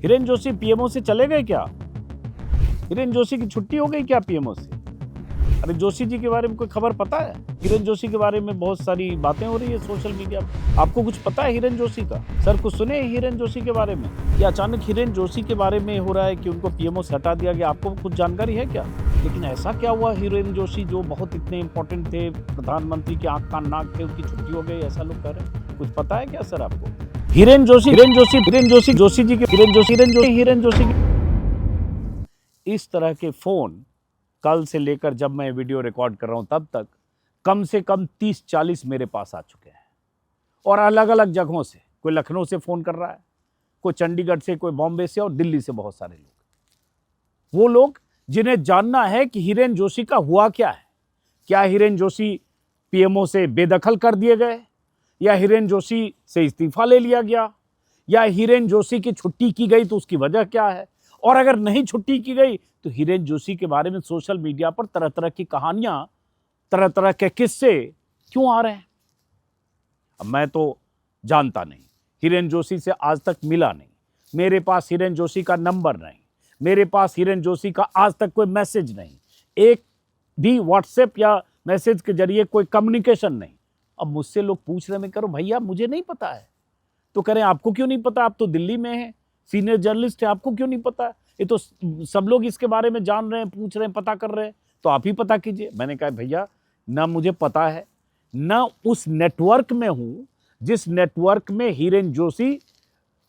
Hiren Joshi PMO से चले गए क्या? हिरेन जोशी की छुट्टी हो गई क्या पीएमओ से? अरे जोशी जी के बारे में कोई खबर पता है? हिरेन जोशी के बारे में बहुत सारी बातें हो रही है सोशल मीडिया पर। आपको कुछ पता है हिरेन जोशी का? सर कुछ सुने हिरेन जोशी के बारे में? या अचानक हिरेन जोशी के बारे में हो रहा है कि उनको पीएमओ से हटा दिया गया? आपको कुछ जानकारी है क्या? लेकिन ऐसा क्या हुआ हिरेन जोशी जो बहुत इतने इंपॉर्टेंट थे, प्रधानमंत्री की आंख कान नाक थे, उनकी छुट्टी हो गई ऐसा लोग कह रहे हैं? कुछ पता है क्या सर आपको? हिरेन जोशी जोशी जी के हिरेन जोशी इस तरह के फोन कल से लेकर जब मैं वीडियो रिकॉर्ड कर रहा हूं तब तक कम से कम 30-40 मेरे पास आ चुके हैं और अलग अलग जगहों से। कोई लखनऊ से फोन कर रहा है, कोई चंडीगढ़ से, कोई बॉम्बे से और दिल्ली से बहुत सारे लोग। वो लोग जिन्हें जानना है कि हिरेन जोशी का हुआ क्या है। क्या हिरेन जोशी पीएमओ से बेदखल कर दिए गए, या हिरेन जोशी से इस्तीफा ले लिया गया, या हिरेन जोशी की छुट्टी की गई तो उसकी वजह क्या है, और अगर नहीं छुट्टी की गई तो हिरेन जोशी के बारे में सोशल मीडिया पर तरह तरह की कहानियां, तरह तरह के किस्से क्यों आ रहे हैं? अब मैं तो जानता नहीं, हिरेन जोशी से आज तक मिला नहीं, मेरे पास हिरेन जोशी का नंबर नहीं, मेरे पास हिरेन जोशी का आज तक कोई मैसेज नहीं, एक भी व्हाट्सएप या मैसेज के जरिए कोई कम्युनिकेशन नहीं। अब मुझसे लोग पूछ रहे, मैं करूं भैया मुझे नहीं पता है, तो कह रहे हैं आपको क्यों नहीं पता, आप तो दिल्ली में हैं, सीनियर जर्नलिस्ट है, आपको क्यों नहीं पता? ये तो सब लोग इसके बारे में जान रहे हैं, पूछ रहे हैं, पता कर रहे हैं, तो आप ही पता कीजिए। मैंने कहा भैया ना मुझे पता है, ना उस नेटवर्क में हूं जिस नेटवर्क में हिरेन जोशी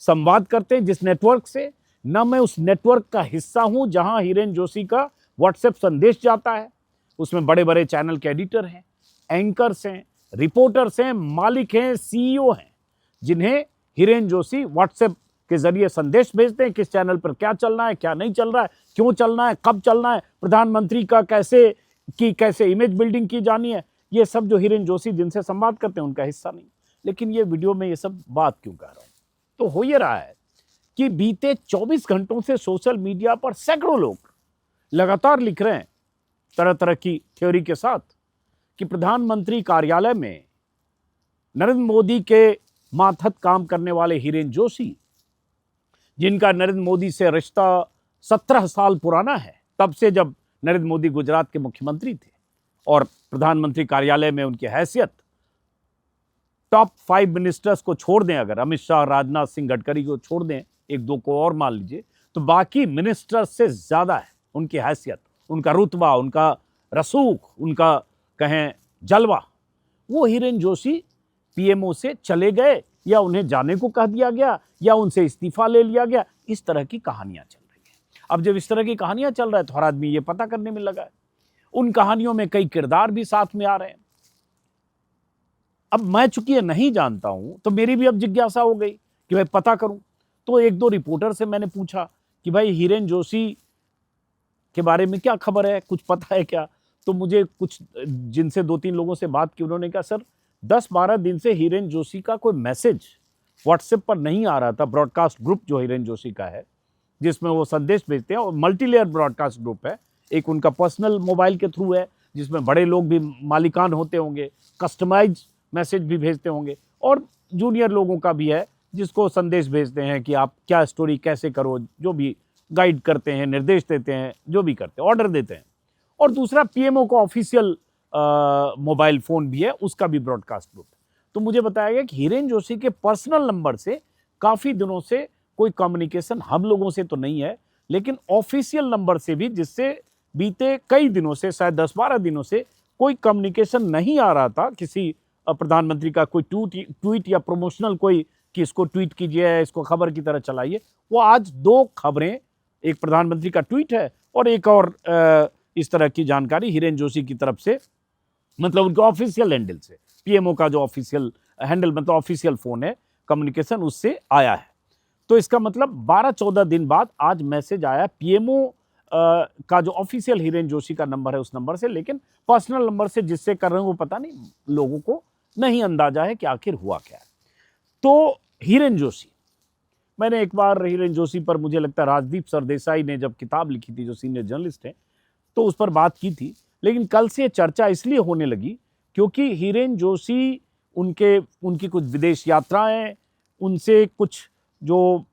संवाद करते हैं, जिस नेटवर्क से, ना मैं उस नेटवर्क का हिस्सा हूं जहां हिरेन जोशी का व्हाट्सएप संदेश जाता है। उसमें बड़े बड़े चैनल के एडिटर हैं, एंकर्स हैं, रिपोर्टर्स हैं, मालिक हैं, सीईओ हैं, जिन्हें हिरेन जोशी व्हाट्सएप के जरिए संदेश भेजते हैं, किस चैनल पर क्या चलना है, क्या नहीं चल रहा है, क्यों चलना है, कब चलना है, प्रधानमंत्री का कैसे इमेज बिल्डिंग की जानी है। ये सब जो हिरेन जोशी जिनसे संवाद करते हैं उनका हिस्सा नहीं। लेकिन ये वीडियो में ये सब बात क्यों कर रहा हूं? तो हो ये रहा है कि बीते 24 घंटों से सोशल मीडिया पर सैकड़ों लोग लगातार लिख रहे हैं तरह तरह की थ्योरी के साथ कि प्रधानमंत्री कार्यालय में नरेंद्र मोदी के मातहत काम करने वाले हिरेन जोशी, जिनका नरेंद्र मोदी से रिश्ता 17 साल पुराना है, तब से जब नरेंद्र मोदी गुजरात के मुख्यमंत्री थे, और प्रधानमंत्री कार्यालय में उनकी हैसियत टॉप 5 मिनिस्टर्स को छोड़ दें, अगर अमित शाह, राजनाथ सिंह, गडकरी को छोड़ दें, एक दो को और मान लीजिए, तो बाकी मिनिस्टर्स से ज्यादा है उनकी हैसियत, उनका रुतबा, उनका रसूख, उनका कहें जलवा। वो हिरेन जोशी पीएमओ से चले गए, या उन्हें जाने को कह दिया गया, या उनसे इस्तीफा ले लिया गया। इस तरह की कहानियां चल रही है। अब जब इस तरह की कहानियां चल रहा है तो हर आदमी ये पता करने में लगा है। उन कहानियों में कई किरदार भी साथ में आ रहे हैं। अब मैं चूंकि ये नहीं जानता हूं तो मेरी भी अब जिज्ञासा हो गई कि भाई पता करूं। तो एक दो रिपोर्टर से मैंने पूछा कि भाई हिरेन जोशी के बारे में क्या खबर है, कुछ पता है क्या? तो मुझे कुछ जिनसे 2-3 लोगों से बात की, उन्होंने कहा सर 10-12 दिन से हिरेन जोशी का कोई मैसेज व्हाट्सएप पर नहीं आ रहा था। ब्रॉडकास्ट ग्रुप जो हिरेन जोशी का है, जिसमें वो संदेश भेजते हैं, और मल्टीलेयर ब्रॉडकास्ट ग्रुप है। एक उनका पर्सनल मोबाइल के थ्रू है, जिसमें बड़े लोग भी मालिकान होते होंगे, कस्टमाइज मैसेज भी भेजते होंगे, और जूनियर लोगों का भी है जिसको संदेश भेजते हैं कि आप क्या स्टोरी कैसे करो, जो भी गाइड करते हैं, निर्देश देते हैं, जो भी करते हैं, ऑर्डर देते हैं। और दूसरा पीएमओ का ऑफिशियल मोबाइल फोन भी है, उसका भी ब्रॉडकास्ट ग्रुप है। तो मुझे बताया गया कि हिरेन जोशी के पर्सनल नंबर से काफी दिनों से कोई कम्युनिकेशन हम लोगों से तो नहीं है, लेकिन ऑफिशियल नंबर से भी, जिससे बीते कई दिनों से, शायद 10-12 दिनों से कोई कम्युनिकेशन नहीं आ रहा था। किसी प्रधानमंत्री का कोई ट्वीट या प्रमोशनल कोई कि इसको ट्वीट कीजिए, इसको खबर की तरह चलाइए, वो आज 2 खबरें, एक प्रधानमंत्री का ट्वीट है और एक और इस तरह की जानकारी हिरेन जोशी की तरफ से, मतलब उनके ऑफिशियल हैंडल से, पीएमओ का जो ऑफिशियल हैंडल, मतलब ऑफिशियल फोन है, कम्युनिकेशन उससे आया है। तो इसका मतलब 12-14 दिन बाद आज मैसेज आया पीएमओ का जो ऑफिशियल हिरेन जोशी का नंबर है उस नंबर से, लेकिन पर्सनल नंबर से जिससे कर रहे हैं वो पता नहीं, लोगों को नहीं अंदाजा है कि आखिर हुआ क्या है। तो हिरेन जोशी, मैंने एक बार हिरेन जोशी पर, मुझे लगता है राजदीप सरदेसाई ने जब किताब लिखी थी, जो सीनियर जर्नलिस्ट हैं, तो उस पर बात की थी। लेकिन कल से चर्चा इसलिए होने लगी क्योंकि हिरेन जोशी, उनकी कुछ विदेश यात्राएं, उनसे कुछ जो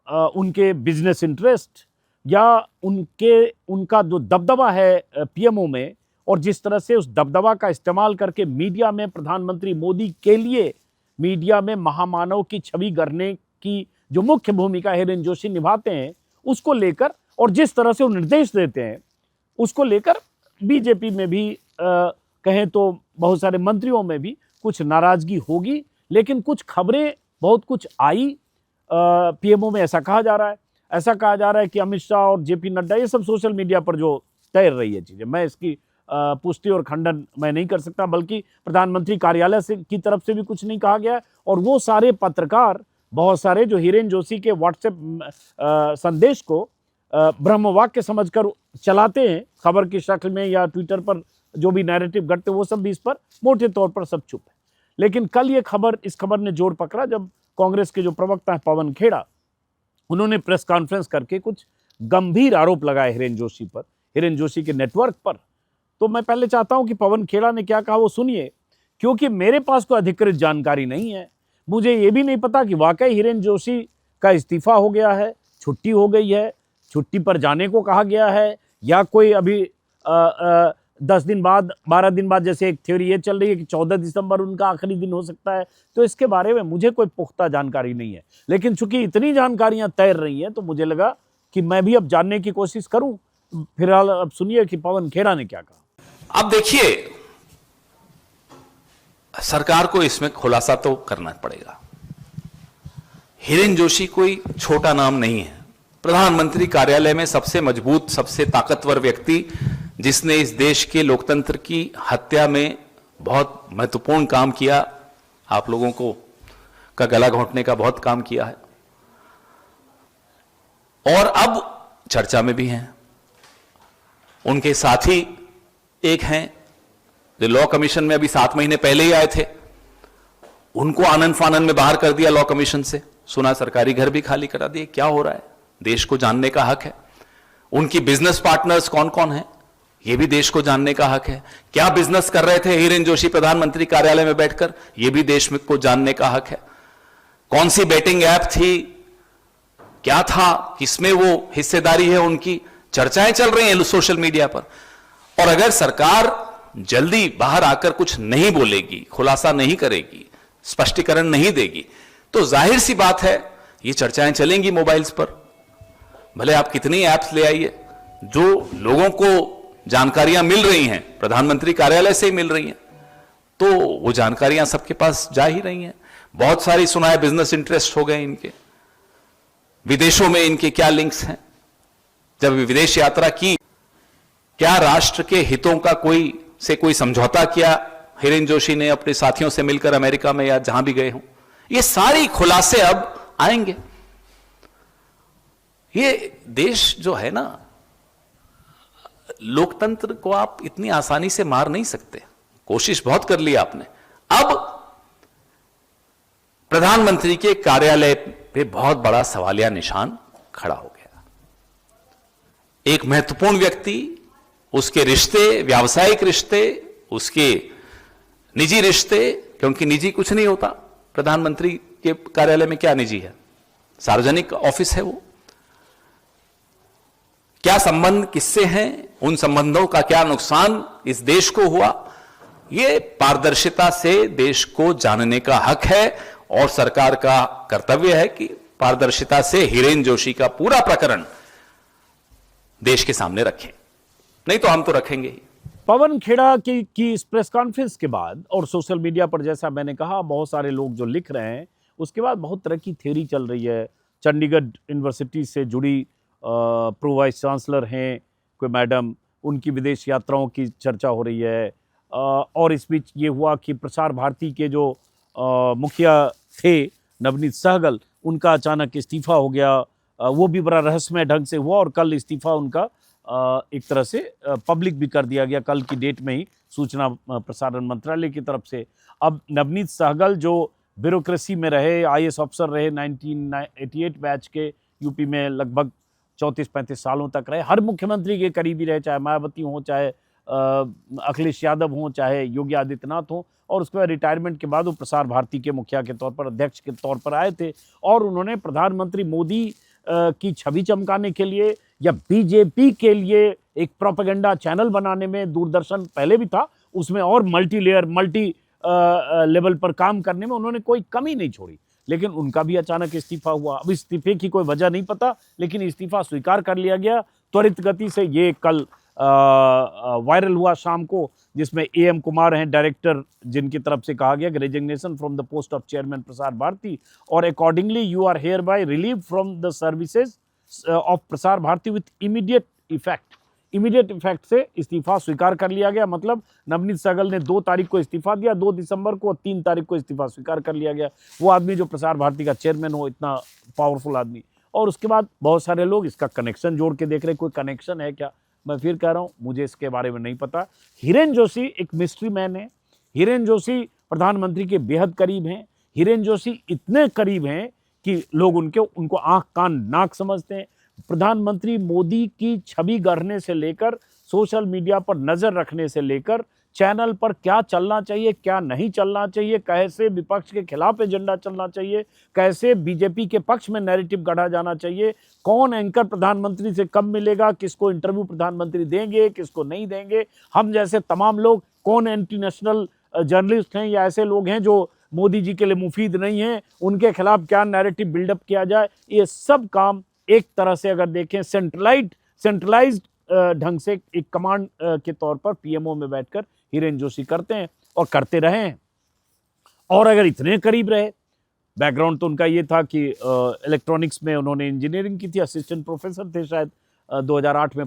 उनके बिजनेस इंटरेस्ट या उनका जो दबदबा है पीएमओ में, और जिस तरह से उस दबदबा का इस्तेमाल करके मीडिया में प्रधानमंत्री मोदी के लिए मीडिया में महामानव की छवि गढ़ने की जो मुख्य भूमिका हिरेन जोशी निभाते हैं, उसको लेकर और जिस तरह से वो निर्देश देते हैं उसको लेकर बीजेपी में भी कहें तो बहुत सारे मंत्रियों में भी कुछ नाराजगी होगी। लेकिन कुछ खबरें बहुत कुछ आई पीएमओ में, ऐसा कहा जा रहा है कि अमित शाह और जेपी नड्डा, ये सब सोशल मीडिया पर जो तैर रही है चीज़ें, मैं इसकी पुष्टि और खंडन मैं नहीं कर सकता, बल्कि प्रधानमंत्री कार्यालय से की तरफ से भी कुछ नहीं कहा गया है। और वो सारे पत्रकार, बहुत सारे जो हिरेन जोशी के व्हाट्सएप संदेश को ब्रह्मवाक्य समझकर चलाते हैं खबर की शक्ल में या ट्विटर पर जो भी नैरेटिव गढ़ते, वो सब भी इस पर मोटे तौर पर सब चुप है। लेकिन कल ये इस खबर ने जोर पकड़ा जब कांग्रेस के जो प्रवक्ता हैं पवन खेड़ा, उन्होंने प्रेस कॉन्फ्रेंस करके कुछ गंभीर आरोप लगाए हिरेन जोशी पर, हिरेन जोशी के नेटवर्क पर। तो मैं पहले चाहता हूं कि पवन खेड़ा ने क्या कहा वो सुनिए, क्योंकि मेरे पास कोई अधिकृत जानकारी नहीं है। मुझे ये भी नहीं पता कि वाकई हिरेन जोशी का इस्तीफा हो गया है, छुट्टी हो गई है, छुट्टी पर जाने को कहा गया है, या कोई अभी 10 दिन बाद 12 दिन बाद, जैसे एक थ्योरी ये चल रही है कि 14 दिसंबर उनका आखिरी दिन हो सकता है। तो इसके बारे में मुझे कोई पुख्ता जानकारी नहीं है, लेकिन चूंकि इतनी जानकारियां तैर रही हैं तो मुझे लगा कि मैं भी अब जानने की कोशिश करूं। फिलहाल अब सुनिए कि पवन खेड़ा ने क्या कहा। अब देखिए, सरकार को इसमें खुलासा तो करना पड़ेगा। हिरेन जोशी कोई छोटा नाम नहीं है। प्रधानमंत्री कार्यालय में सबसे मजबूत, सबसे ताकतवर व्यक्ति, जिसने इस देश के लोकतंत्र की हत्या में बहुत महत्वपूर्ण काम किया, आप लोगों को का गला घोंटने का बहुत काम किया है, और अब चर्चा में भी हैं। उनके साथी एक हैं जो लॉ कमीशन में अभी 7 महीने पहले ही आए थे, उनको आनन फानन में बाहर कर दिया लॉ कमीशन से। सुना सरकारी घर भी खाली करा दिए। क्या हो रहा है, देश को जानने का हक है। उनकी बिजनेस पार्टनर्स कौन कौन है, यह भी देश को जानने का हक है। क्या बिजनेस कर रहे थे हिरेन जोशी प्रधानमंत्री कार्यालय में बैठकर, यह भी देश में को जानने का हक है। कौन सी बेटिंग ऐप थी, क्या था, किसमें वो हिस्सेदारी है, उनकी चर्चाएं चल रही हैं सोशल मीडिया पर। और अगर सरकार जल्दी बाहर आकर कुछ नहीं बोलेगी, खुलासा नहीं करेगी, स्पष्टीकरण नहीं देगी, तो जाहिर सी बात है ये चर्चाएं चलेंगी मोबाइल्स पर। भले आप कितनी ऐप्स ले आइए, जो लोगों को जानकारियां मिल रही हैं प्रधानमंत्री कार्यालय से ही मिल रही हैं, तो वो जानकारियां सबके पास जा ही रही हैं। बहुत सारी सुनाए बिजनेस इंटरेस्ट हो गए इनके, विदेशों में इनके क्या लिंक्स हैं, जब विदेश यात्रा की, क्या राष्ट्र के हितों का कोई समझौता किया हिरेन जोशी ने अपने साथियों से मिलकर अमेरिका में या जहां भी गए हों, ये सारी खुलासे अब आएंगे। ये देश जो है ना, लोकतंत्र को आप इतनी आसानी से मार नहीं सकते। कोशिश बहुत कर ली आपने। अब प्रधानमंत्री के कार्यालय पे बहुत बड़ा सवालिया निशान खड़ा हो गया। एक महत्वपूर्ण व्यक्ति, उसके रिश्ते, व्यावसायिक रिश्ते, उसके निजी रिश्ते, क्योंकि निजी कुछ नहीं होता प्रधानमंत्री के कार्यालय में, क्या निजी है, सार्वजनिक ऑफिस है वो। क्या संबंध किससे हैं, उन संबंधों का क्या नुकसान इस देश को हुआ, ये पारदर्शिता से देश को जानने का हक है। और सरकार का कर्तव्य है कि पारदर्शिता से हिरेन जोशी का पूरा प्रकरण देश के सामने रखें, नहीं तो हम तो रखेंगे ही। पवन खेड़ा की इस प्रेस कॉन्फ्रेंस के बाद और सोशल मीडिया पर जैसा मैंने कहा बहुत सारे लोग जो लिख रहे हैं, उसके बाद बहुत तरह की थ्योरी चल रही है। चंडीगढ़ यूनिवर्सिटी से जुड़ी प्रो वाइस चांसलर हैं कोई मैडम, उनकी विदेश यात्राओं की चर्चा हो रही है। और इस बीच ये हुआ कि प्रसार भारती के जो मुखिया थे नवनीत सहगल, उनका अचानक इस्तीफा हो गया। वो भी बड़ा रहस्यमय ढंग से हुआ और कल इस्तीफा उनका एक तरह से पब्लिक भी कर दिया गया, कल की डेट में ही सूचना प्रसारण मंत्रालय की तरफ से। अब नवनीत सहगल जो ब्यूरोक्रेसी में रहे, IAS अफसर रहे, 1988 बैच के, यूपी में लगभग 34-35 सालों तक रहे, हर मुख्यमंत्री के करीबी रहे, चाहे मायावती हों, चाहे अखिलेश यादव हों, चाहे योगी आदित्यनाथ हों। और उसके बाद रिटायरमेंट के बाद वो प्रसार भारती के मुखिया के तौर पर, अध्यक्ष के तौर पर आए थे और उन्होंने प्रधानमंत्री मोदी की छवि चमकाने के लिए या बीजेपी के लिए एक प्रोपेगेंडा चैनल बनाने में, दूरदर्शन पहले भी था, उसमें और मल्टी लेयर, मल्टी लेवल पर काम करने में उन्होंने कोई कमी नहीं छोड़ी। लेकिन उनका भी अचानक इस्तीफा हुआ। अब इस्तीफे की कोई वजह नहीं पता, लेकिन इस्तीफा स्वीकार कर लिया गया त्वरित गति से। ये कल वायरल हुआ शाम को, जिसमें AM कुमार हैं डायरेक्टर, जिनकी तरफ से कहा गया कि resignation from the post of chairman Prasar Bharati और accordingly you are hereby relieve from the services of Prasar Bharati with immediate effect से इस्तीफा स्वीकार कर लिया गया। मतलब नवनीत सहगल ने 2 तारीख को इस्तीफा दिया, 2 दिसंबर को, और 3 तारीख को इस्तीफा स्वीकार कर लिया गया। वो आदमी जो प्रसार भारती का चेयरमैन हो, इतना पावरफुल आदमी। और उसके बाद बहुत सारे लोग इसका कनेक्शन जोड़ के देख रहे, कोई कनेक्शन है क्या। मैं फिर कह रहा हूँ, मुझे इसके बारे में नहीं पता। हिरेन जोशी एक मिस्ट्री मैन है। हिरेन जोशी प्रधानमंत्री के बेहद करीब हैं। हिरेन जोशी इतने करीब हैं कि लोग उनको आंख कान नाक समझते हैं। प्रधानमंत्री मोदी की छवि गढ़ने से लेकर, सोशल मीडिया पर नजर रखने से लेकर, चैनल पर क्या चलना चाहिए, क्या नहीं चलना चाहिए, कैसे विपक्ष के खिलाफ एजेंडा चलना चाहिए, कैसे बीजेपी के पक्ष में नैरेटिव गढ़ा जाना चाहिए, कौन एंकर प्रधानमंत्री से कब मिलेगा, किसको इंटरव्यू प्रधानमंत्री देंगे, किसको नहीं देंगे, हम जैसे तमाम लोग, कौन एंटी नेशनल जर्नलिस्ट हैं या ऐसे लोग हैं जो मोदी जी के लिए मुफीद नहीं हैं, उनके खिलाफ क्या नैरेटिव बिल्डअप किया जाए, ये सब काम एक तरह से अगर देखें सेंट्रलाइज्ड ढंग से एक कमांड के तौर पर PMO में बैठकर हिरेन जोशी करते हैं और करते रहे हैं। और अगर इतने करीब रहे, बैकग्राउंड तो उनका ये था कि इलेक्ट्रॉनिक्स में उन्होंने इंजीनियरिंग की थी, असिस्टेंट प्रोफेसर थे शायद 2008 में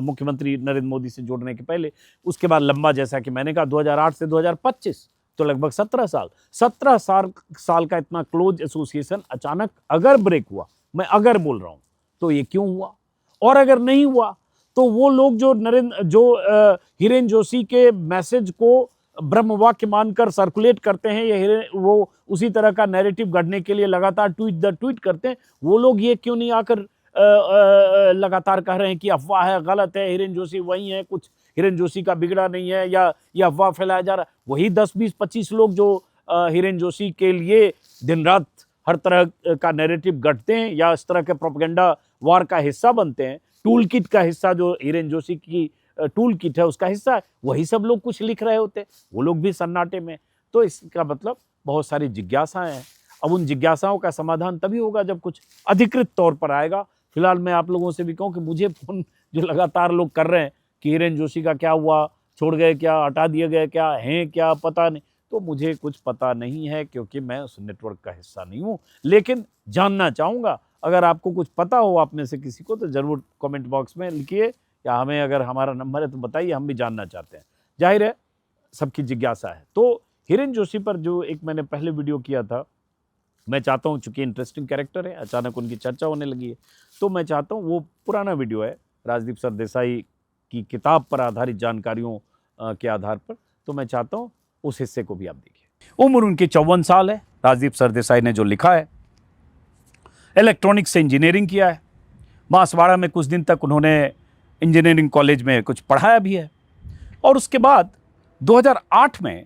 मुख्यमंत्री नरेंद्र मोदी से जुड़ने के पहले। उसके बाद लंबा, जैसा कि मैंने कहा, 2008 से 2025 तो लगभग 17 साल का इतना क्लोज एसोसिएशन अचानक अगर ब्रेक हुआ, मैं अगर बोल रहा हूं, तो ये क्यों हुआ। और अगर नहीं हुआ तो वो लोग जो हिरेन जोशी के मैसेज को ब्रह्म वाक्य मानकर सर्कुलेट करते हैं, या वो उसी तरह का नैरेटिव गढ़ने के लिए लगातार ट्वीट करते हैं, वो लोग ये क्यों नहीं आकर लगातार कह रहे हैं कि अफवाह है, गलत है, हिरेन जोशी वही है, कुछ हिरेन जोशी का बिगड़ा नहीं है, या ये अफवाह फैलाया जा रहा है। वही 10, 20, 25 लोग जो हिरेन जोशी के लिए दिन रात हर तरह का नैरेटिव गढ़ते हैं या इस तरह के प्रोपेगेंडा वार का हिस्सा बनते हैं, टूल किट का हिस्सा, जो हिरेन जोशी की टूल किट है उसका हिस्सा है, वही सब लोग कुछ लिख रहे होते हैं, वो लोग भी सन्नाटे में। तो इसका मतलब बहुत सारी जिज्ञासाएं हैं। अब उन जिज्ञासाओं का समाधान तभी होगा जब कुछ अधिकृत तौर पर आएगा। फिलहाल मैं आप लोगों से भी कहूँ कि मुझे फोन जो लगातार लोग कर रहे हैं कि हिरेन जोशी का क्या हुआ, छोड़ गए क्या, हटा दिए गए क्या, हैं क्या, पता नहीं, तो मुझे कुछ पता नहीं है, क्योंकि मैं उस नेटवर्क का हिस्सा नहीं हूँ। लेकिन जानना चाहूँगा, अगर आपको कुछ पता हो आप में से किसी को, तो ज़रूर कमेंट बॉक्स में लिखिए, या हमें अगर हमारा नंबर है तो बताइए, हम भी जानना चाहते हैं। जाहिर है सबकी जिज्ञासा है। तो हिरेन जोशी पर जो एक मैंने पहले वीडियो किया था, मैं चाहता हूँ, चूँकि इंटरेस्टिंग कैरेक्टर है, अचानक उनकी चर्चा होने लगी है, तो मैं चाहता हूँ, वो पुराना वीडियो है राजदीप सरदेसाई की किताब पर आधारित जानकारियों के आधार पर, तो मैं चाहता हूँ उस हिस्से को भी आप देखिए। उम्र उनकी 54 साल है। राजदीप सरदेसाई ने जो लिखा है, इलेक्ट्रॉनिक्स से इंजीनियरिंग किया है, बांसवाड़ा में कुछ दिन तक उन्होंने इंजीनियरिंग कॉलेज में कुछ पढ़ाया भी है, और उसके बाद 2008 में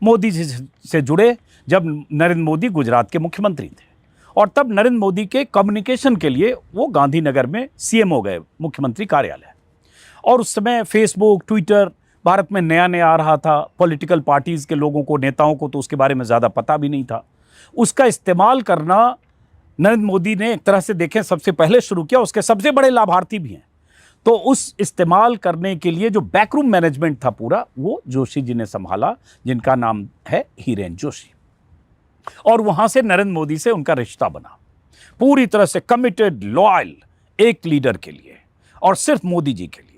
मोदी जी से जुड़े, जब नरेंद्र मोदी गुजरात के मुख्यमंत्री थे, और तब नरेंद्र मोदी के कम्युनिकेशन के लिए वो गांधीनगर में CM हो गए, मुख्यमंत्री कार्यालय। और उस समय फेसबुक, ट्विटर भारत में नया नया आ रहा था, पॉलिटिकल पार्टीज़ के लोगों को, नेताओं को तो उसके बारे में ज़्यादा पता भी नहीं था। उसका इस्तेमाल करना नरेंद्र मोदी ने एक तरह से देखें सबसे पहले शुरू किया, उसके सबसे बड़े लाभार्थी भी हैं। तो उस इस्तेमाल करने के लिए जो बैकरूम मैनेजमेंट था पूरा, वो जोशी जी ने संभाला, जिनका नाम है हिरेन जोशी। और वहाँ से नरेंद्र मोदी से उनका रिश्ता बना, पूरी तरह से कमिटेड, लॉयल एक लीडर के लिए, और सिर्फ मोदी जी के लिए।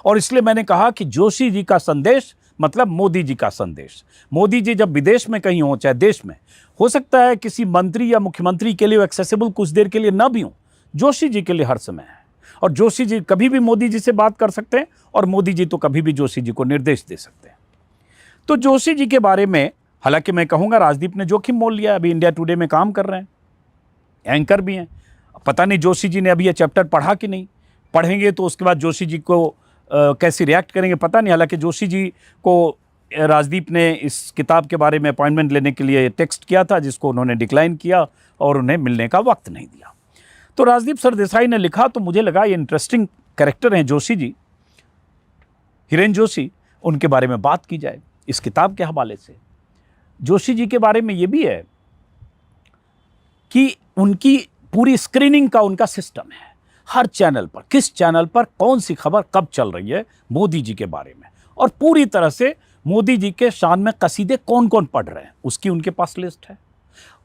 और इसलिए मैंने कहा कि जोशी जी का संदेश मतलब मोदी जी का संदेश। मोदी जी जब विदेश में कहीं हो, चाहे देश में, हो सकता है किसी मंत्री या मुख्यमंत्री के लिए एक्सेसिबल कुछ देर के लिए ना भी हो, जोशी जी के लिए हर समय है। और जोशी जी कभी भी मोदी जी से बात कर सकते हैं, और मोदी जी तो कभी भी जोशी जी को निर्देश दे सकते हैं। तो जोशी जी के बारे में, हालांकि मैं कहूँगा राजदीप ने जोखिम मोल लिया। अभी इंडिया टुडे में काम कर रहे हैं, एंकर भी हैं। पता नहीं जोशी जी ने अभी ये चैप्टर पढ़ा कि नहीं, पढ़ेंगे तो उसके बाद जोशी जी को कैसे रिएक्ट करेंगे पता नहीं। हालांकि जोशी जी को राजदीप ने इस किताब के बारे में अपॉइंटमेंट लेने के लिए टेक्स्ट किया था, जिसको उन्होंने डिक्लाइन किया और उन्हें मिलने का वक्त नहीं दिया। तो राजदीप सरदेसाई ने लिखा तो मुझे लगा ये इंटरेस्टिंग कैरेक्टर हैं जोशी जी, हिरेन जोशी, उनके बारे में बात की जाए इस किताब के हवाले से। जोशी जी के बारे में ये भी है कि उनकी पूरी स्क्रीनिंग का उनका सिस्टम है, हर चैनल पर किस चैनल पर कौन सी खबर कब चल रही है मोदी जी के बारे में, और पूरी तरह से मोदी जी के शान में कसीदे कौन कौन पढ़ रहे हैं उसकी उनके पास लिस्ट है,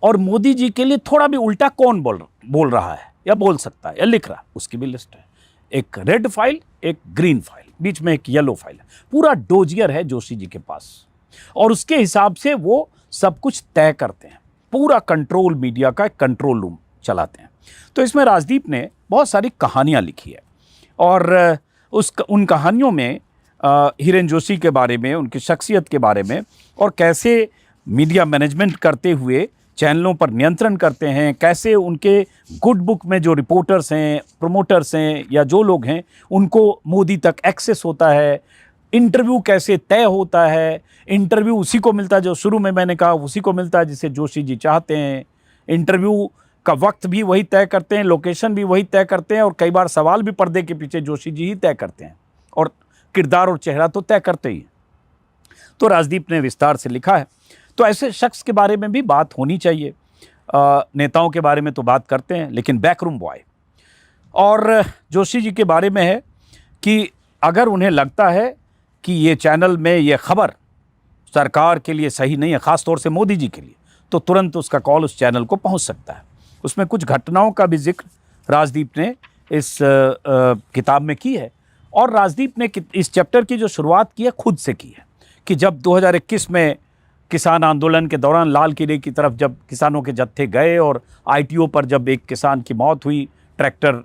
और मोदी जी के लिए थोड़ा भी उल्टा कौन बोल रहा है या बोल सकता है या लिख रहा है उसकी भी लिस्ट है। एक रेड फाइल, एक ग्रीन फाइल, बीच में एक येलो फाइल है, पूरा डोजियर है जोशी जी के पास, और उसके हिसाब से वो सब कुछ तय करते हैं, पूरा कंट्रोल, मीडिया का एक कंट्रोल रूम चलाते हैं। तो इसमें राजदीप ने बहुत सारी कहानियां लिखी है, और उन कहानियों में हिरेन जोशी के बारे में, उनकी शख्सियत के बारे में, और कैसे मीडिया मैनेजमेंट करते हुए चैनलों पर नियंत्रण करते हैं, कैसे उनके गुड बुक में जो रिपोर्टर्स हैं, प्रोमोटर्स हैं या जो लोग हैं उनको मोदी तक एक्सेस होता है, इंटरव्यू कैसे तय होता है, इंटरव्यू उसी को मिलता है जो शुरू में मैंने कहा, उसी को मिलता है जिसे जोशी जी चाहते हैं, इंटरव्यू का वक्त भी वही तय करते हैं, लोकेशन भी वही तय करते हैं, और कई बार सवाल भी पर्दे के पीछे जोशी जी ही तय करते हैं, और किरदार और चेहरा तो तय करते ही हैं। तो राजदीप ने विस्तार से लिखा है। तो ऐसे शख्स के बारे में भी बात होनी चाहिए। नेताओं के बारे में तो बात करते हैं, लेकिन बैकरूम बॉय। और जोशी जी के बारे में है कि अगर उन्हें लगता है कि ये चैनल में ये खबर सरकार के लिए सही नहीं है, ख़ास तौर से मोदी जी के लिए, तो तुरंत उसका कॉल उस चैनल को पहुंच सकता है। उसमें कुछ घटनाओं का भी जिक्र राजदीप ने इस किताब में की है, और राजदीप ने इस चैप्टर की जो शुरुआत की है खुद से की है कि जब 2021 में किसान आंदोलन के दौरान लाल किले की तरफ जब किसानों के जत्थे गए, और ITO पर जब एक किसान की मौत हुई, ट्रैक्टर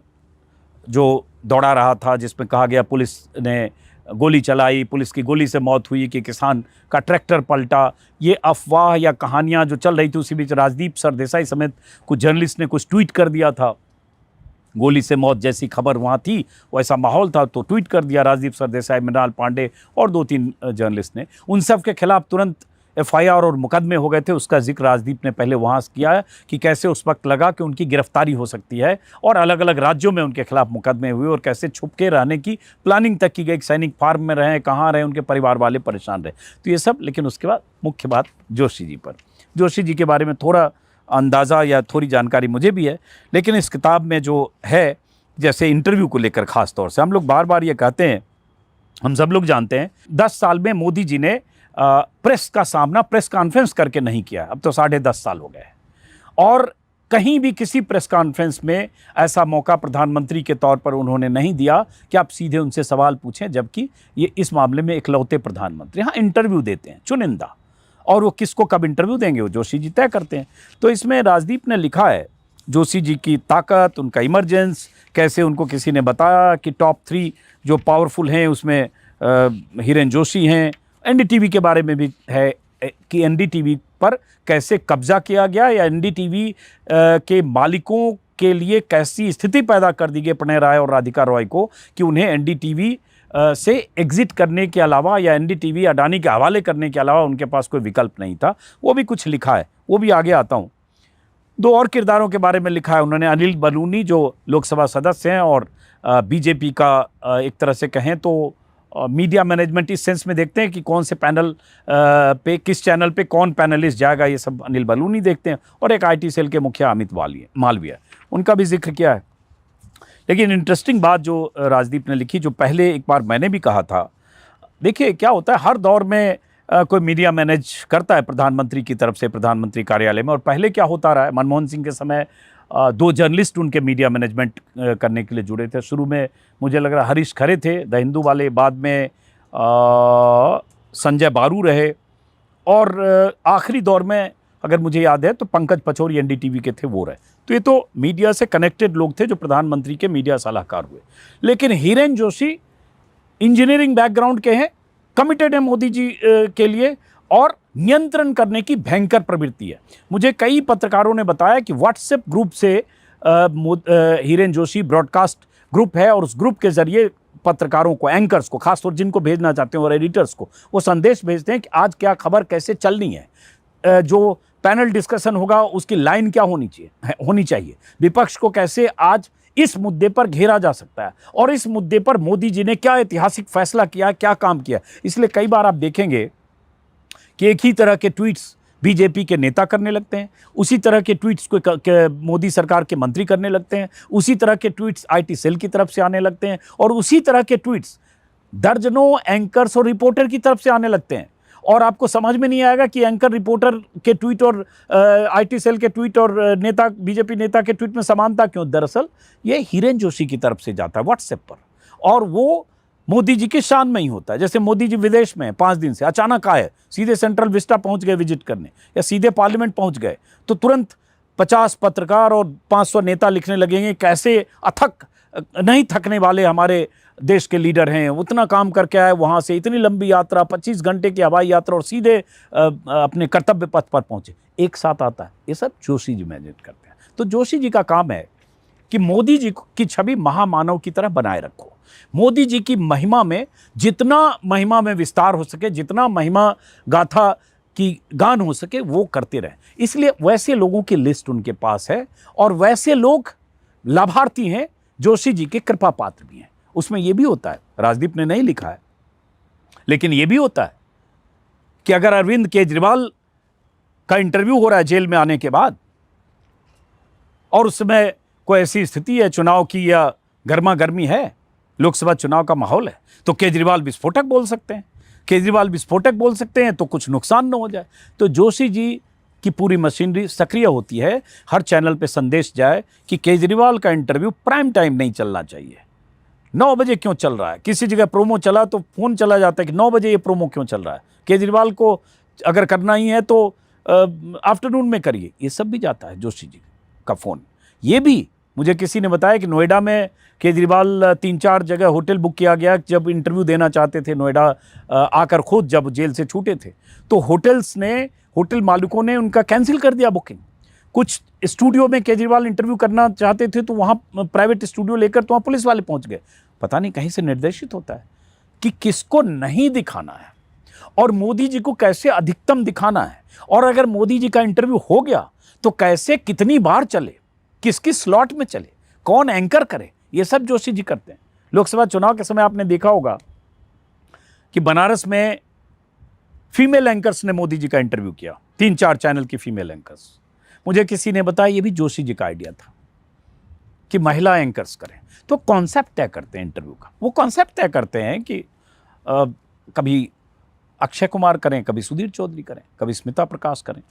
जो दौड़ा रहा था जिसमें कहा गया पुलिस ने गोली चलाई, पुलिस की गोली से मौत हुई कि किसान का ट्रैक्टर पलटा, ये अफवाह या कहानियां जो चल रही थी, उसी बीच राजदीप सरदेसाई समेत कुछ जर्नलिस्ट ने कुछ ट्वीट कर दिया था, गोली से मौत जैसी खबर वहाँ थी, वैसा माहौल था, तो ट्वीट कर दिया राजदीप सरदेसाई, मृणाल पांडे और 2-3 जर्नलिस्ट ने। उन सब के खिलाफ तुरंत FIR और मुकदमे हो गए थे। उसका जिक्र राजदीप ने पहले वहाँ किया है कि कैसे उस वक्त लगा कि उनकी गिरफ्तारी हो सकती है, और अलग अलग राज्यों में उनके खिलाफ मुकदमे हुए, और कैसे छुप के रहने की प्लानिंग तक की गई, सैनिक फार्म में रहे, कहाँ रहे, उनके परिवार वाले परेशान रहे, तो ये सब। लेकिन उसके बाद मुख्य बात जोशी जी पर। जोशी जी के बारे में थोड़ा अंदाज़ा या थोड़ी जानकारी मुझे भी है, लेकिन इस किताब में जो है, जैसे इंटरव्यू को लेकर ख़ास तौर से हम लोग बार बार ये कहते हैं, हम सब लोग जानते हैं 10 साल में मोदी जी ने प्रेस का सामना प्रेस कॉन्फ्रेंस करके नहीं किया। अब तो 10.5 साल हो गए, और कहीं भी किसी प्रेस कॉन्फ्रेंस में ऐसा मौका प्रधानमंत्री के तौर पर उन्होंने नहीं दिया कि आप सीधे उनसे सवाल पूछें, जबकि ये इस मामले में इकलौते प्रधानमंत्री हाँ इंटरव्यू देते हैं, चुनिंदा, और वो किसको कब इंटरव्यू देंगे वो जोशी जी तय करते हैं। तो इसमें राजदीप ने लिखा है जोशी जी की ताकत, उनका इमरजेंस, कैसे उनको किसी ने बताया कि टॉप 3 जो पावरफुल हैं उसमें हिरेन जोशी हैं। NDTV के बारे में भी है कि NDTV पर कैसे कब्जा किया गया, या NDTV के मालिकों के लिए कैसी स्थिति पैदा कर दी गई प्रणय राय और राधिका रॉय को कि उन्हें NDTV से एग्जिट करने के अलावा या NDTV अडानी के हवाले करने के अलावा उनके पास कोई विकल्प नहीं था। वो भी कुछ लिखा है, वो भी आगे आता हूँ। 2 और किरदारों के बारे में लिखा है उन्होंने, अनिल बलूनी जो लोकसभा सदस्य हैं, और BJP का एक तरह से कहें तो मीडिया मैनेजमेंट इस सेंस में देखते हैं कि कौन से पैनल पे, किस चैनल पे कौन पैनलिस्ट जाएगा, ये सब अनिल बलूनी देखते हैं, और एक IT सेल के मुखिया अमित मालवीय, उनका भी जिक्र किया है। लेकिन इंटरेस्टिंग बात जो राजदीप ने लिखी, जो पहले एक बार मैंने भी कहा था, देखिए क्या होता है, हर दौर में कोई मीडिया मैनेज करता है प्रधानमंत्री की तरफ से, प्रधानमंत्री कार्यालय में। और पहले क्या होता रहा है, मनमोहन सिंह के समय 2 जर्नलिस्ट उनके मीडिया मैनेजमेंट करने के लिए जुड़े थे। शुरू में मुझे लग रहा हरीश खरे थे द हिंदू वाले, बाद में संजय बारू रहे, और आखिरी दौर में अगर मुझे याद है तो पंकज पचौरी NDTV के थे, वो रहे। तो ये तो मीडिया से कनेक्टेड लोग थे जो प्रधानमंत्री के मीडिया सलाहकार हुए। लेकिन हिरेन जोशी इंजीनियरिंग बैकग्राउंड के हैं, कमिटेड है मोदी जी के लिए, और नियंत्रण करने की भयंकर प्रवृत्ति है। मुझे कई पत्रकारों ने बताया कि व्हाट्सएप ग्रुप से हिरेन जोशी ब्रॉडकास्ट ग्रुप है, और उस ग्रुप के जरिए पत्रकारों को, एंकर्स को, खासतौर जिनको भेजना चाहते हैं और एडिटर्स को, वो संदेश भेजते हैं कि आज क्या खबर कैसे चलनी है। जो पैनल डिस्कशन होगा, उसकी लाइन क्या होनी चाहिए, विपक्ष को कैसे आज इस मुद्दे पर घेरा जा सकता है, और इस मुद्दे पर मोदी जी ने क्या ऐतिहासिक फैसला किया, क्या काम किया। इसलिए कई बार आप देखेंगे कि एक ही तरह के ट्वीट्स बीजेपी के नेता करने लगते हैं, उसी तरह के ट्वीट्स को मोदी सरकार के मंत्री करने लगते हैं, उसी तरह के ट्वीट्स आईटी सेल की तरफ से आने लगते हैं, और उसी तरह के ट्वीट्स दर्जनों एंकर्स और रिपोर्टर की तरफ से आने लगते हैं। और आपको समझ में नहीं आएगा कि एंकर रिपोर्टर के ट्वीट और आईटी सेल के ट्वीट और नेता बीजेपी नेता के ट्वीट में समानता क्यों? दरअसल ये हिरेन जोशी की तरफ से जाता है व्हाट्सएप पर, और वो मोदी जी की शान में ही होता है। जैसे मोदी जी विदेश में 5 दिन से अचानक आए, सीधे सेंट्रल विस्टा पहुंच गए विजिट करने, या सीधे पार्लियामेंट पहुंच गए, तो तुरंत 50 पत्रकार और 500 नेता लिखने लगेंगे कैसे अथक नहीं थकने वाले हमारे देश के लीडर हैं, उतना काम करके आए वहाँ से, इतनी लंबी यात्रा, 25 घंटे की हवाई यात्रा, और सीधे अपने कर्तव्य पथ पर पहुँचे, एक साथ आता है। ये सब जोशी जी मैनेज करते हैं। तो जोशी जी का काम है कि मोदी जी की छवि महामानव की तरह बनाए रखो, मोदी जी की महिमा में जितना महिमा में विस्तार हो सके, जितना महिमा गाथा की गान हो सके, वो करते रहे। इसलिए वैसे लोगों की लिस्ट उनके पास है, और वैसे लोग लाभार्थी हैं, जोशी जी के कृपा पात्र भी हैं। उसमें यह भी होता है, राजदीप ने नहीं लिखा है, लेकिन यह भी होता है कि अगर अरविंद केजरीवाल का इंटरव्यू हो रहा है जेल में आने के बाद, और उस समय कोई ऐसी स्थिति है चुनाव की या गर्मा गर्मी है, लोकसभा चुनाव का माहौल है, तो केजरीवाल विस्फोटक बोल सकते हैं। केजरीवाल विस्फोटक बोल सकते हैं तो कुछ नुकसान न हो जाए। तो जोशी जी की पूरी मशीनरी सक्रिय होती है, हर चैनल पे संदेश जाए कि केजरीवाल का इंटरव्यू प्राइम टाइम नहीं चलना चाहिए। 9 बजे क्यों चल रहा है? किसी जगह प्रोमो चला तो फोन चला जाता है कि 9 बजे ये प्रोमो क्यों चल रहा है? केजरीवाल को अगर करना ही है तो आफ्टरनून में करिए। ये सब भी जाता है जोशी जी का फोन। ये भी मुझे किसी ने बताया कि नोएडा में केजरीवाल 3-4 जगह होटल बुक किया गया, जब इंटरव्यू देना चाहते थे नोएडा आकर खुद जब जेल से छूटे थे, तो होटल मालिकों ने उनका कैंसिल कर दिया बुकिंग। कुछ स्टूडियो में केजरीवाल इंटरव्यू करना चाहते थे तो वहाँ प्राइवेट स्टूडियो लेकर तो वहाँ पुलिस वाले पहुँच गए। पता नहीं कहीं से निर्देशित होता है कि किसको नहीं दिखाना है और मोदी जी को कैसे अधिकतम दिखाना है, और अगर मोदी जी का इंटरव्यू हो गया तो कैसे कितनी बार चले, किस किस स्लॉट में चले, कौन एंकर करे, ये सब जोशी जी करते हैं। लोकसभा चुनाव के समय आपने देखा होगा कि बनारस में फीमेल एंकर्स ने मोदी जी का इंटरव्यू किया, 3-4 चैनल की फीमेल एंकर्स। मुझे किसी ने बताया ये भी जोशी जी का आइडिया था कि महिला एंकर्स करें। तो कॉन्सेप्ट तय करते हैं इंटरव्यू का, वो कॉन्सेप्ट तय करते हैं कि कभी अक्षय कुमार करें, कभी सुधीर चौधरी करें, कभी स्मिता प्रकाश करें।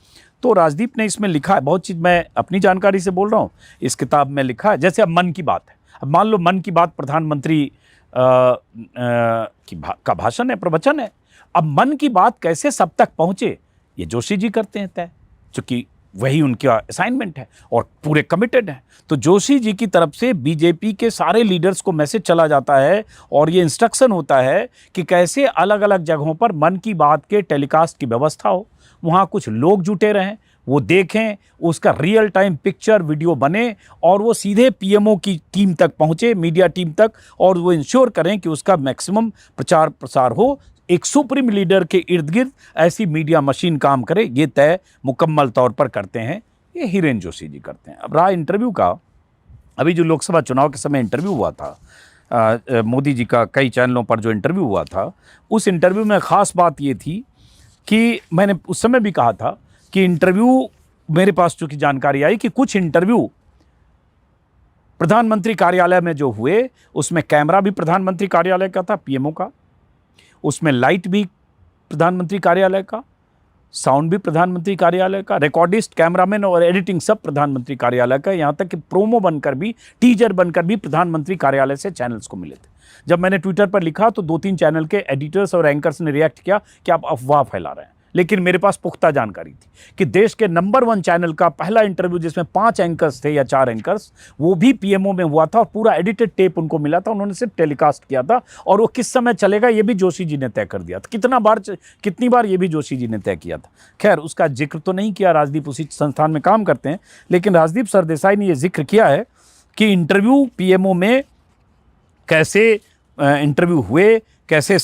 तो राजदीप ने इसमें लिखा है, बहुत चीज़ मैं अपनी जानकारी से बोल रहा हूँ, इस किताब में लिखा है। जैसे अब मन की बात है, अब मान लो मन की बात प्रधानमंत्री का भाषण है, प्रवचन है। अब मन की बात कैसे सब तक पहुँचे, ये जोशी जी करते हैं तय, चूँकि वही उनका असाइनमेंट है और पूरे कमिटेड हैं। तो जोशी जी की तरफ से बीजेपी के सारे लीडर्स को मैसेज चला जाता है और ये इंस्ट्रक्शन होता है कि कैसे अलग अलग जगहों पर मन की बात के टेलीकास्ट की व्यवस्था हो, वहाँ कुछ लोग जुटे रहें, वो देखें, उसका रियल टाइम पिक्चर वीडियो बने और वो सीधे पीएमओ की टीम तक पहुँचे, मीडिया टीम तक, और वो इंश्योर करें कि उसका मैक्सिमम प्रचार प्रसार हो। एक सुप्रीम लीडर के इर्द गिर्द ऐसी मीडिया मशीन काम करे, ये तय मुकम्मल तौर पर करते हैं, ये हिरेन जोशी जी करते हैं। अब रहा इंटरव्यू का, अभी जो लोकसभा चुनाव के समय इंटरव्यू हुआ था मोदी जी का, कई चैनलों पर जो इंटरव्यू हुआ था, उस इंटरव्यू में ख़ास बात ये थी कि मैंने उस समय भी कहा था कि इंटरव्यू, मेरे पास चूँकि जानकारी आई कि कुछ इंटरव्यू प्रधानमंत्री कार्यालय में जो हुए, उसमें कैमरा भी प्रधानमंत्री कार्यालय का था, पीएमओ का, उसमें लाइट भी प्रधानमंत्री कार्यालय का, साउंड भी प्रधानमंत्री कार्यालय का, रिकॉर्डिस्ट, कैमरामैन और एडिटिंग सब प्रधानमंत्री कार्यालय का, यहाँ तक कि प्रोमो बनकर भी, टीजर बनकर भी प्रधानमंत्री कार्यालय से चैनल्स को मिले थे। जब मैंने ट्विटर पर लिखा तो 2-3 चैनल के एडिटर्स और एंकर्स ने रिएक्ट किया कि आप अफवाह फैला रहे हैं, लेकिन मेरे पास पुख्ता जानकारी थी कि देश के नंबर 1 चैनल का पहला इंटरव्यू, जिसमें 5 एंकर्स थे या 4 एंकर्स, वो भी पीएमओ में हुआ था और पूरा एडिटेड टेप उनको मिला था, उन्होंने सिर्फ टेलीकास्ट किया था, और वो किस समय चलेगा ये भी जोशी जी ने तय कर दिया था, कितनी बार ये भी जोशी जी ने तय किया था। खैर, उसका जिक्र तो नहीं किया, राजदीप उसी संस्थान में काम करते हैं, लेकिन राजदीप सरदेसाई ने यह जिक्र किया है कि इंटरव्यू पीएमओ में कैसे इंटरव्यू हुए, कैसे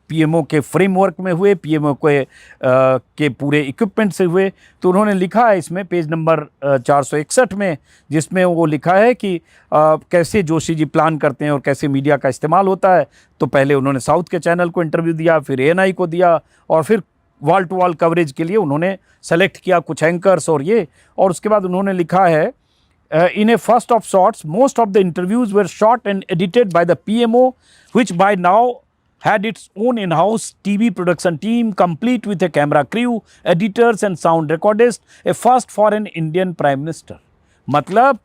पीएमओ के फ्रेमवर्क में हुए, पीएमओ के पूरे इक्विपमेंट से हुए। तो उन्होंने लिखा है इसमें पेज नंबर 461 में, जिसमें वो लिखा है कि कैसे जोशी जी प्लान करते हैं और कैसे मीडिया का इस्तेमाल होता है। तो पहले उन्होंने साउथ के चैनल को इंटरव्यू दिया, फिर एएनआई को दिया, और फिर वॉल टू वॉल कवरेज के लिए उन्होंने सेलेक्ट किया कुछ एंकर्स और उसके बाद उन्होंने लिखा है in a first of sorts, most of the interviews were shot and edited by the PMO, which by now had its own in-house TV production team, complete with a camera crew, editors and sound recordist, a first for an Indian Prime Minister. मतलब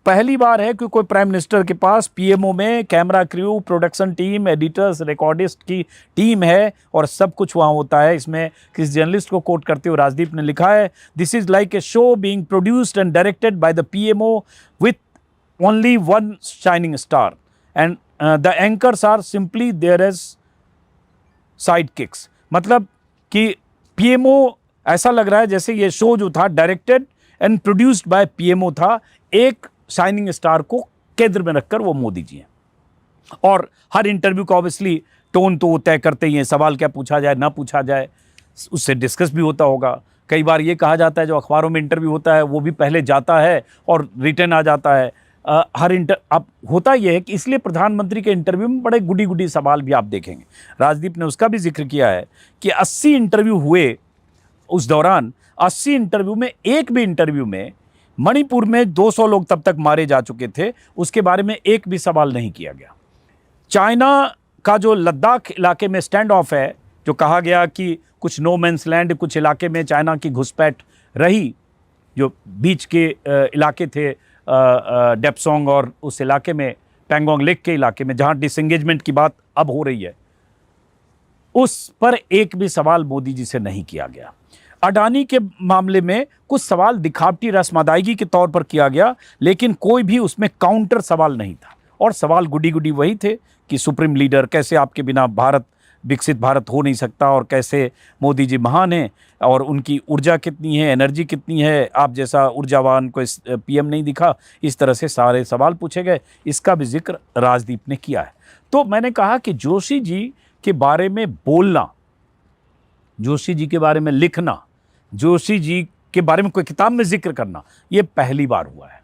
पहली बार है कि कोई prime minister के पास PMO में camera crew, production team, editors, recordist की team है और सब कुछ वहाँ होता है। इसमें किस जर्नलिस्ट को कोट करते हुए राजदीप ने लिखा है, this is like a show being produced and directed by the PMO with only one shining star and the anchors are simply there as sidekicks. मतलब कि पीएमओ ऐसा लग रहा है जैसे ये शो जो था directed and produced by PMO था, एक शाइनिंग स्टार को केंद्र में रखकर वो मोदी जी हैं। और हर इंटरव्यू का ऑब्वियसली टोन तो तय करते ही हैं, सवाल क्या पूछा जाए ना पूछा जाए उससे डिस्कस भी होता होगा। कई बार ये कहा जाता है जो अखबारों में इंटरव्यू होता है वो भी पहले जाता है और रिटर्न आ जाता है। अब होता यह है कि इसलिए प्रधानमंत्री के इंटरव्यू में बड़े गुडी गुडी सवाल भी आप देखेंगे। राजदीप ने उसका भी जिक्र किया है कि 80 इंटरव्यू हुए उस दौरान, 80 इंटरव्यू में एक भी इंटरव्यू में मणिपुर में 200 लोग तब तक मारे जा चुके थे, उसके बारे में एक भी सवाल नहीं किया गया। चाइना का जो लद्दाख इलाके में स्टैंड ऑफ है, जो कहा गया कि कुछ नो मैंस लैंड, कुछ इलाके में चाइना की घुसपैठ रही, जो बीच के इलाके थे डेप्सोंग और उस इलाके में पैंगोंग लेक के इलाके में जहां डिसएंगेजमेंट की बात अब हो रही है, उस पर एक भी सवाल मोदी जी से नहीं किया गया। अडानी के मामले में कुछ सवाल दिखावटी रस्म अदायगी के तौर पर किया गया, लेकिन कोई भी उसमें काउंटर सवाल नहीं था। और सवाल गुडी गुडी वही थे कि सुप्रीम लीडर, कैसे आपके बिना भारत विकसित भारत हो नहीं सकता, और कैसे मोदी जी महान हैं और उनकी ऊर्जा कितनी है, एनर्जी कितनी है, आप जैसा ऊर्जावान कोई पीएम नहीं दिखा। इस तरह से सारे सवाल पूछे गए। इसका भी जिक्र राजदीप ने किया है। तो मैंने कहा कि जोशी जी के बारे में बोलना, जोशी जी के बारे में लिखना, जोशी जी के बारे में कोई किताब में जिक्र करना, ये पहली बार हुआ है।